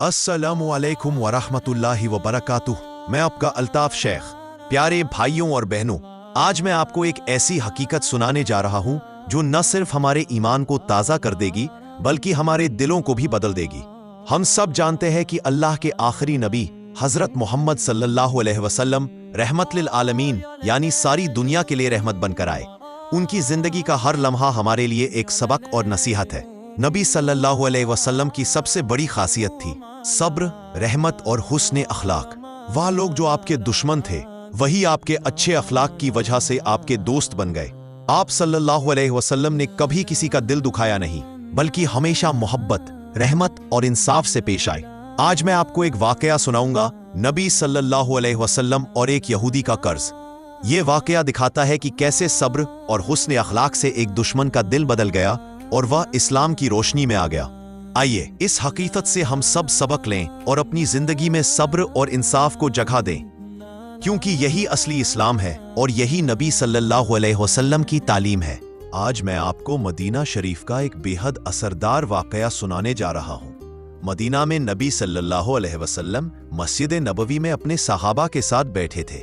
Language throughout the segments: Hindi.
अस्सलामुअलैकुम वरहमतुल्लाहि वबरकातुह। मैं आपका अल्ताफ शेख। प्यारे भाइयों और बहनों, आज मैं आपको एक ऐसी हकीकत सुनाने जा रहा हूं जो न सिर्फ हमारे ईमान को ताज़ा कर देगी बल्कि हमारे दिलों को भी बदल देगी। हम सब जानते हैं कि अल्लाह के आखिरी नबी हज़रत मोहम्मद सल्लल्लाहु अलैहि वसल्लम रहमत लिल आलमीन यानी सारी दुनिया के लिए रहमत बनकर आए। उनकी जिंदगी का हर लम्हा हमारे लिए एक सबक और नसीहत है। नबी सल्लल्लाहु अलैहि वसल्लम की सबसे बड़ी खासियत थी सब्र, रहमत और हुस्न अखलाक। वह लोग जो आपके दुश्मन थे वही आपके अच्छे अखलाक की वजह से आपके दोस्त बन गए। आप सल्लल्लाहु अलैहि वसल्लम ने कभी किसी का दिल दुखाया नहीं, बल्कि हमेशा मोहब्बत, रहमत और इंसाफ से पेश आए। आज मैं आपको एक वाकया सुनाऊंगा, नबी सल्लल्लाहु अलैहि वसल्लम और एक यहूदी का कर्ज। ये वाकया दिखाता है कि कैसे सब्र और हुस्न अखलाक से एक दुश्मन का दिल बदल गया और वह इस्लाम की रोशनी में आ गया। आइए इस हकीकत से हम सब सबक लें और अपनी जिंदगी में सब्र और इंसाफ को जगह दें, क्योंकि यही असली इस्लाम है और यही नबी सल्लल्लाहु अलैहि वसल्लम की तालीम है। आज मैं आपको मदीना शरीफ का एक बेहद असरदार वाकया सुनाने जा रहा हूँ। मदीना में नबी सल्लल्लाहु अलैहि वसल्लम मस्जिद नबवी में अपने सहाबा के साथ बैठे थे।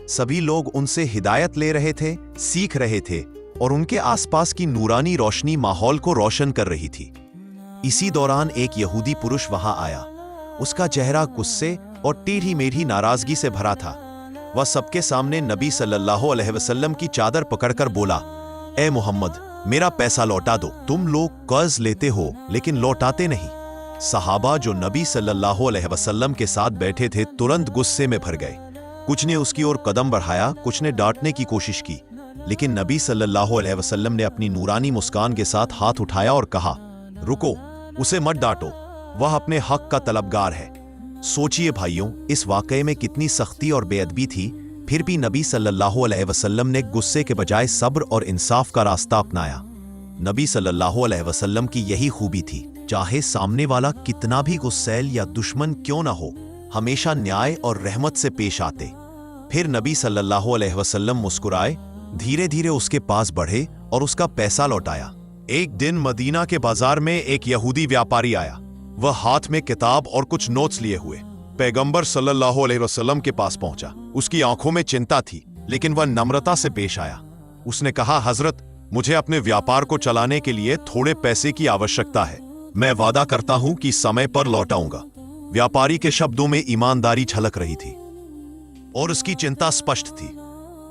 सभी लोग उनसे हिदायत ले रहे थे, सीख रहे थे और उनके आसपास की नूरानी रोशनी माहौल को रोशन कर रही थी। इसी दौरान एक यहूदी पुरुष वहां आया। उसका चेहरा गुस्से और टेढ़ी मेढ़ी नाराजगी से भरा था। वह सबके सामने नबी सल्लल्लाहु अलैहि वसल्लम की चादर पकड़कर बोला, ए मोहम्मद, मेरा पैसा लौटा दो। तुम लोग कर्ज लेते हो लेकिन लौटाते नहीं। सहाबा जो नबी सल्लल्लाहु अलैहि वसल्लम के साथ बैठे थे तुरंत गुस्से में भर गए। कुछ ने उसकी ओर कदम बढ़ाया, कुछ ने डांटने की कोशिश की, लेकिन नबी सल्लल्लाहु अलैहि वसल्लम ने अपनी नूरानी मुस्कान के साथ हाथ उठाया और कहा, रुको, उसे मत डांटो, वह अपने हक का तलबगार है। सोचिए भाइयों, इस वाकये में कितनी सख्ती और बेअदबी थी, फिर भी नबी सल्लल्लाहु अलैहि वसल्लम ने गुस्से के बजाय सब्र और इंसाफ का रास्ता अपनाया। नबी सल्लल्लाहु अलैहि वसल्लम की यही खूबी थी, चाहे सामने वाला कितना भी गुस्सैल या दुश्मन क्यों ना हो, हमेशा न्याय और रहमत से पेश आते। फिर नबी सल्लल्लाहु अलैहि वसल्लम मुस्कुराए, धीरे धीरे उसके पास बढ़े और उसका पैसा लौटाया। एक दिन मदीना के बाजार में एक यहूदी व्यापारी आया। वह हाथ में किताब और कुछ नोट्स लिए हुए पैगंबर सल्लल्लाहु अलैहि वसल्लम के पास पहुंचा। उसकी आंखों में चिंता थी, लेकिन वह नम्रता से पेश आया। उसने कहा, हजरत, मुझे अपने व्यापार को चलाने के लिए थोड़े पैसे की आवश्यकता है। मैं वादा करता हूं कि समय पर लौटाऊंगा। व्यापारी के शब्दों में ईमानदारी झलक रही थी और उसकी चिंता स्पष्ट थी।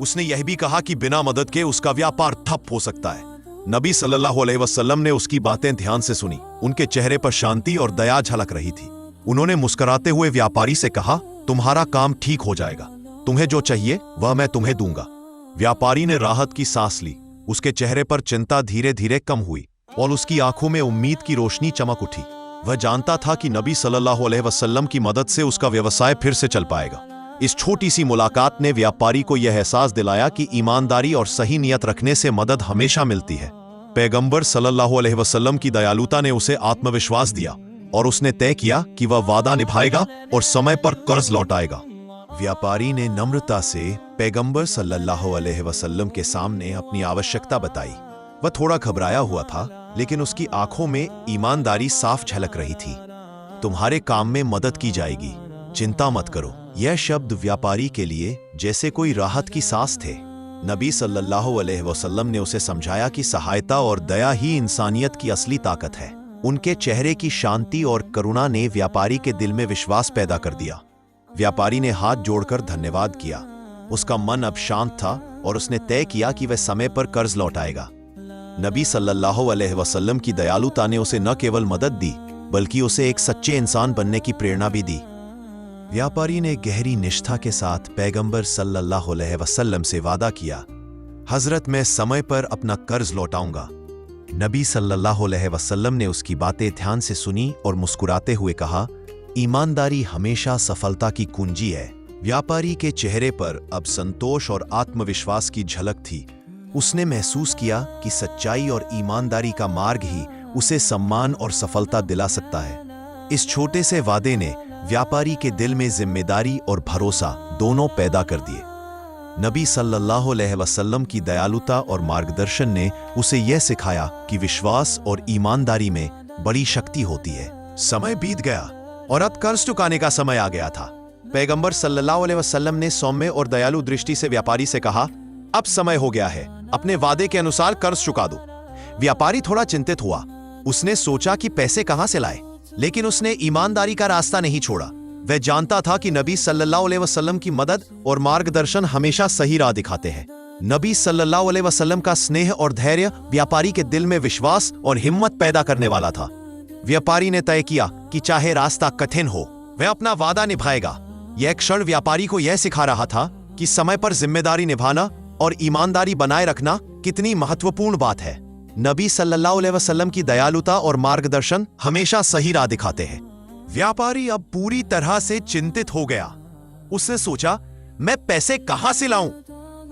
उसने यह भी कहा कि बिना मदद के उसका व्यापार ठप हो सकता है। नबी सल्लल्लाहु अलैहि वसल्लम ने उसकी बातें ध्यान से सुनी। उनके चेहरे पर शांति और दया झलक रही थी। उन्होंने मुस्कुराते हुए व्यापारी से कहा, तुम्हारा काम ठीक हो जाएगा, तुम्हें जो चाहिए वह मैं तुम्हें दूंगा। व्यापारी ने राहत की सांस ली। उसके चेहरे पर चिंता धीरे धीरे कम हुई और उसकी आंखों में उम्मीद की रोशनी चमक उठी। वह जानता था कि नबी सल्लल्लाहु अलैहि वसल्लम की मदद से उसका व्यवसाय फिर से चल पाएगा। इस छोटी सी मुलाकात ने व्यापारी को यह एहसास दिलाया कि ईमानदारी और सही नियत रखने से मदद हमेशा मिलती है। पैगंबर सल्लल्लाहु अलैहि वसल्लम की दयालुता ने उसे आत्मविश्वास दिया और उसने तय किया कि वह वादा निभाएगा और समय पर कर्ज लौटाएगा। व्यापारी ने नम्रता से पैगंबर सल्लल्लाहु अलैहि वसल्लम के सामने अपनी आवश्यकता बताई। वह थोड़ा घबराया हुआ था, लेकिन उसकी आंखों में ईमानदारी साफ झलक रही थी। तुम्हारे काम में मदद की जाएगी, चिंता मत करो। यह शब्द व्यापारी के लिए जैसे कोई राहत की सांस थे। नबी सल्लल्लाहु अलैहि वसल्लम ने उसे समझाया कि सहायता और दया ही इंसानियत की असली ताकत है। उनके चेहरे की शांति और करुणा ने व्यापारी के दिल में विश्वास पैदा कर दिया। व्यापारी ने हाथ जोड़कर धन्यवाद किया। उसका मन अब शांत था और उसने तय किया कि वह समय पर कर्ज लौटाएगा। नबी सल्लल्लाहु अलैहि वसल्लम की दयालुता ने उसे न केवल मदद दी, बल्कि उसे एक सच्चे इंसान बनने की प्रेरणा भी दी। व्यापारी ने गहरी निष्ठा के साथ पैगंबर सल्लल्लाहु अलैहि वसल्लम से वादा किया, हजरत, मैं समय पर अपना कर्ज लौटाऊंगा। नबी सल्लल्लाहु अलैहि वसल्लम ने उसकी बातें ध्यान से सुनी और मुस्कुराते हुए कहा, ईमानदारी हमेशा सफलता की कुंजी है। व्यापारी के चेहरे पर अब संतोष और आत्मविश्वास की झलक थी। उसने महसूस किया कि सच्चाई और ईमानदारी का मार्ग ही उसे सम्मान और सफलता दिला सकता है। इस छोटे से वादे ने व्यापारी के दिल में जिम्मेदारी और भरोसा दोनों पैदा कर दिए। नबी सल्लल्लाहु अलैहि वसल्लम की दयालुता और मार्गदर्शन ने उसे यह सिखाया कि विश्वास और ईमानदारी में बड़ी शक्ति होती है। समय बीत गया और अब कर्ज चुकाने का समय आ गया था। पैगंबर सल्लल्लाहु अलैहि वसल्लम ने सौम्य और दयालु दृष्टि से व्यापारी से कहा, अब समय हो गया है, अपने वादे के अनुसार कर्ज चुका दो। व्यापारी थोड़ा चिंतित हुआ। उसने सोचा कि पैसे कहां से लाए, लेकिन उसने ईमानदारी का रास्ता नहीं छोड़ा। वह जानता था कि नबी सल्लल्लाहु अलैहि वसल्लम की मदद और मार्गदर्शन हमेशा सही राह दिखाते हैं। नबी सल्लल्लाहु अलैहि वसल्लम का स्नेह और धैर्य व्यापारी के दिल में विश्वास और हिम्मत पैदा करने वाला था। व्यापारी ने तय किया कि चाहे रास्ता कठिन हो, वह अपना वादा निभाएगा। यह क्षण व्यापारी को यह सिखा रहा था कि समय पर जिम्मेदारी निभाना और ईमानदारी बनाए रखना कितनी महत्वपूर्ण बात है। नबी सल्लल्लाहु अलैहि वसल्लम की दयालुता और मार्गदर्शन हमेशा सही राह दिखाते हैं। व्यापारी अब पूरी तरह से चिंतित हो गया। उसने सोचा, मैं पैसे कहां से लाऊं?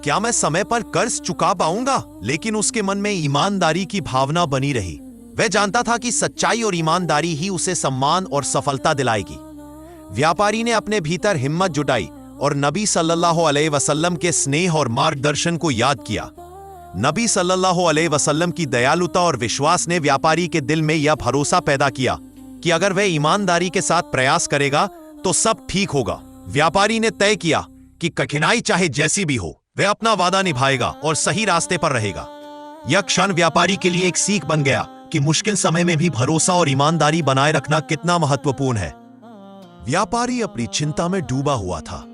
क्या मैं समय पर कर्ज चुका पाऊंगा? लेकिन उसके मन में ईमानदारी की भावना बनी रही। वह जानता था कि सच्चाई और ईमानदारी ही उसे सम्मान और सफलता दिलाएगी। व्यापारी ने अपने भीतर हिम्मत जुटाई और नबी सल्लल्लाहु अलैहि वसल्लम के स्नेह और मार्गदर्शन को याद किया। नबी सल्लल्लाहु अलैहि वसल्लम की दयालुता और विश्वास ने व्यापारी के दिल में यह भरोसा पैदा किया कि अगर वह ईमानदारी के साथ प्रयास करेगा तो सब ठीक होगा। व्यापारी ने तय किया कि कठिनाई चाहे जैसी भी हो, वह अपना वादा निभाएगा और सही रास्ते पर रहेगा। यह क्षण व्यापारी के लिए एक सीख बन गया कि मुश्किल समय में भी भरोसा और ईमानदारी बनाए रखना कितना महत्वपूर्ण है। व्यापारी अपनी चिंता में डूबा हुआ था,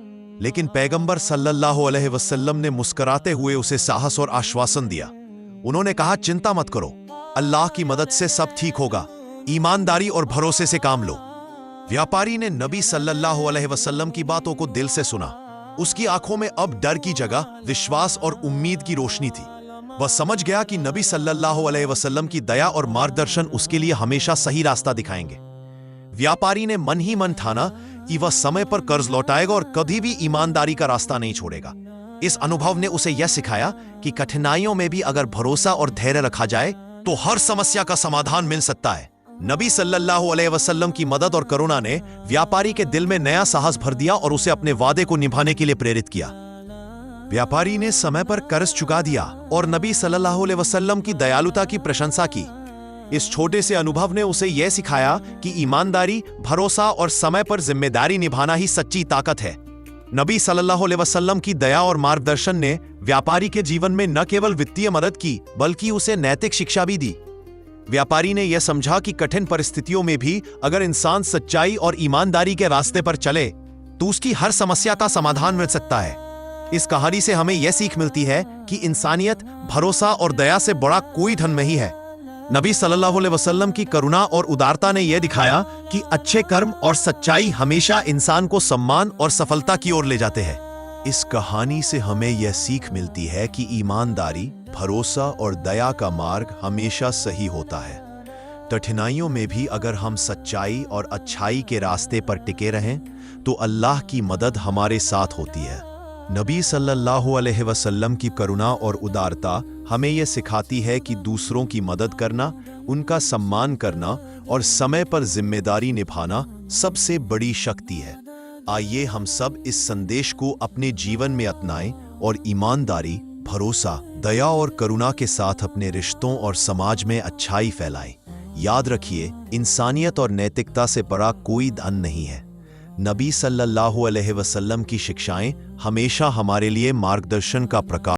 लेकिन पैगंबर सल्लल्लाहु अलैहि वसल्लम ने मुस्कुराते हुए उसे साहस और आश्वासन दिया। उन्होंने कहा, चिंता मत करो, अल्लाह की मदद से सब ठीक होगा। ईमानदारी और भरोसे से काम लो। व्यापारी ने नबी सल्लल्लाहु अलैहि वसल्लम की बातों को दिल से सुना। उसकी आंखों में अब डर की जगह विश्वास और उम्मीद की रोशनी थी। वह समझ गया कि नबी सल्लल्लाहु अलैहि वसल्लम की दया और मार्गदर्शन उसके लिए हमेशा सही रास्ता दिखाएंगे। व्यापारी ने मन ही मन ठाना कि वह समय पर कर्ज लौटाएगा और कभी भी ईमानदारी का रास्ता नहीं छोड़ेगा। इस अनुभव ने उसे यह सिखाया कि कठिनाइयों में भी अगर भरोसा और धैर्य रखा जाए तो हर समस्या का समाधान मिल सकता है। नबी सल्लल्लाहु अलैहि वसल्लम की मदद और करुणा ने व्यापारी के दिल में नया साहस भर दिया और उसे अपने वादे को निभाने के लिए प्रेरित किया। व्यापारी ने समय पर कर्ज चुका दिया और नबी सल्लल्लाहु अलैहि वसल्लम की दयालुता की प्रशंसा की। इस छोटे से अनुभव ने उसे यह सिखाया कि ईमानदारी, भरोसा और समय पर जिम्मेदारी निभाना ही सच्ची ताकत है। नबी सल्लल्लाहु अलैहि वसल्लम की दया और मार्गदर्शन ने व्यापारी के जीवन में न केवल वित्तीय मदद की, बल्कि उसे नैतिक शिक्षा भी दी। व्यापारी ने यह समझा कि कठिन परिस्थितियों में भी अगर इंसान सच्चाई और ईमानदारी के रास्ते पर चले तो उसकी हर समस्या का समाधान मिल सकता है। इस कहानी से हमें यह सीख मिलती है कि इंसानियत, भरोसा और दया से बड़ा कोई धन नहीं है। नबी सल्लल्लाहु अलैहि वसल्लम की करुणा और उदारता ने यह दिखाया कि अच्छे कर्म और सच्चाई हमेशा इंसान को सम्मान और सफलता की ओर ले जाते हैं। इस कहानी से हमें यह सीख मिलती है कि ईमानदारी, भरोसा और दया का मार्ग हमेशा सही होता है। कठिनाइयों में भी अगर हम सच्चाई और अच्छाई के रास्ते पर टिके रहें तो अल्लाह की मदद हमारे साथ होती है। नबी सल्लल्लाहु अलैहि वसल्लम की करुणा और उदारता हमें यह सिखाती है कि दूसरों की मदद करना, उनका सम्मान करना और समय पर जिम्मेदारी निभाना सबसे बड़ी शक्ति है। आइए हम सब इस संदेश को अपने जीवन में अपनाएं और ईमानदारी, भरोसा, दया और करुणा के साथ अपने रिश्तों और समाज में अच्छाई फैलाएं। याद रखिए, इंसानियत और नैतिकता से बड़ा कोई धन नहीं है। नबी सल्लल्लाहु अलैहि वसल्लम की शिक्षाएं हमेशा हमारे लिए मार्गदर्शन का प्रकाश